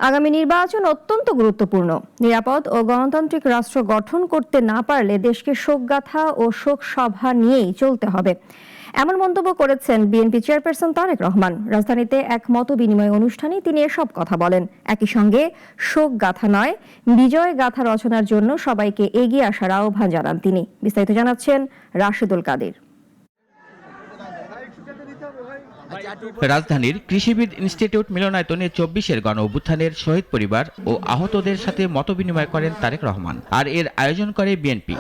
আগামী নির্বাচন অত্যন্ত গুরুত্বপূর্ণ। নিরাপদ ও গণতান্ত্রিক রাষ্ট্র গঠন করতে না পারলে দেশকে শোকগাথা ও শোক সভা নিয়েই চলতে হবে, এমন মন্তব্য করেছেন বিএনপি চেয়ারপারসন তারেক রহমান। রাজধানীতে এক মত বিনিময় অনুষ্ঠানে তিনি এসব কথা বলেন। একই সঙ্গে শোক গাথা নয়, বিজয় গাথা রচনার জন্য সবাইকে এগিয়ে আসার আহ্বান জানান তিনি। বিস্তারিত জানাচ্ছেন রাশেদুল কাদের। রাজধানীর কৃষিবিদ ইনস্টিটিউট মিলনায়তনে ২৪-এর গণ অভ্যুত্থানের শহীদ পরিবার ও আহতদের সাথে মতবিনিময় করেন তারেক রহমান, আর এর আয়োজন করে বিএনপি।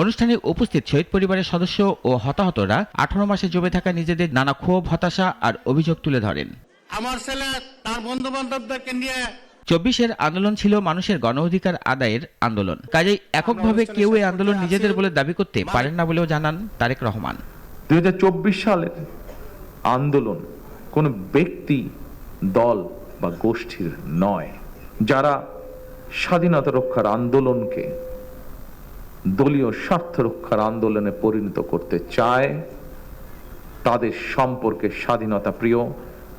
অনুষ্ঠানে উপস্থিত শহীদ পরিবারের সদস্য ও হতাহতরা 18 মাসে জমে থাকা নিজেদের নানা ক্ষোভ, হতাশা আর অভিযোগ তুলে ধরেন। আমার ছেলে তার বন্ধু বান্ধবদেরকে নিয়ে ২৪-এর আন্দোলন ছিল মানুষের গণ অধিকার আদায়ের আন্দোলন। কাজেই এককভাবে কেউ এই আন্দোলন নিজেদের বলে দাবি করতে পারেন না বলেও জানান তারেক রহমান। ২০২৪ সালের আন্দোলন কোন ব্যক্তি, দল বা গোষ্ঠীর নয়। যারা স্বাধীনতা রক্ষার আন্দোলনকে দলীয় স্বার্থ রক্ষার আন্দোলনে পরিণত করতে চায়, তাদের সম্পর্কে স্বাধীনতা প্রিয়,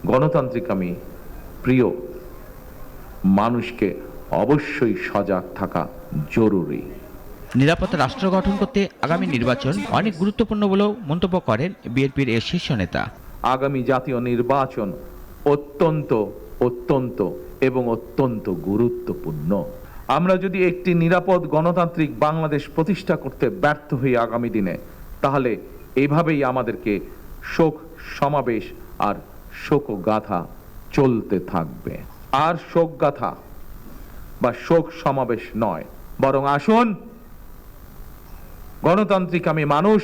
গণতান্ত্রিকামী প্রিয় মানুষকে অবশ্যই সজাগ থাকা জরুরি। নিরাপদ রাষ্ট্র গঠন করতে আগামী নির্বাচন অনেক গুরুত্বপূর্ণ বলেও মন্তব্য করেন বিএনপির এর শীর্ষ নেতা। আগামী জাতীয় নির্বাচন অত্যন্ত অত্যন্ত এবং অত্যন্ত গুরুত্বপূর্ণ। আমরা যদি একটি নিরাপদ গণতান্ত্রিক বাংলাদেশ প্রতিষ্ঠা করতে ব্যর্থ হই আগামী দিনে, তাহলে এভাবেই আমাদেরকে শোক সমাবেশ আর শোকগাথা চলতে থাকবে। আর শোকগাথা বা শোক সমাবেশ নয়, বরং আসুন গণতান্ত্রিকামী মানুষ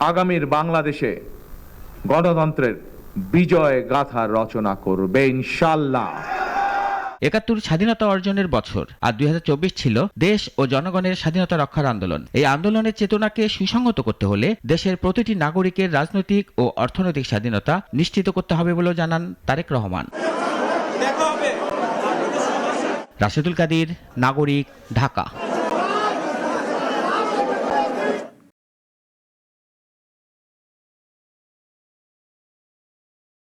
আগামীর বাংলাদেশে গণতন্ত্রের বিজয় গাথা রচনা করবে ইনশাআল্লাহ। ৭১ স্বাধীনতা অর্জনের বছর, আর ২০২৪ ছিল দেশ ও জনগণের স্বাধীনতা রক্ষার আন্দোলন। এই আন্দোলনের চেতনাকে সুসংহত করতে হলে দেশের প্রতিটি নাগরিকের রাজনৈতিক ও অর্থনৈতিক স্বাধীনতা নিশ্চিত করতে হবে বলেও জানান তারেক রহমান। রাশেদুল কাদের, নাগরিক, ঢাকা।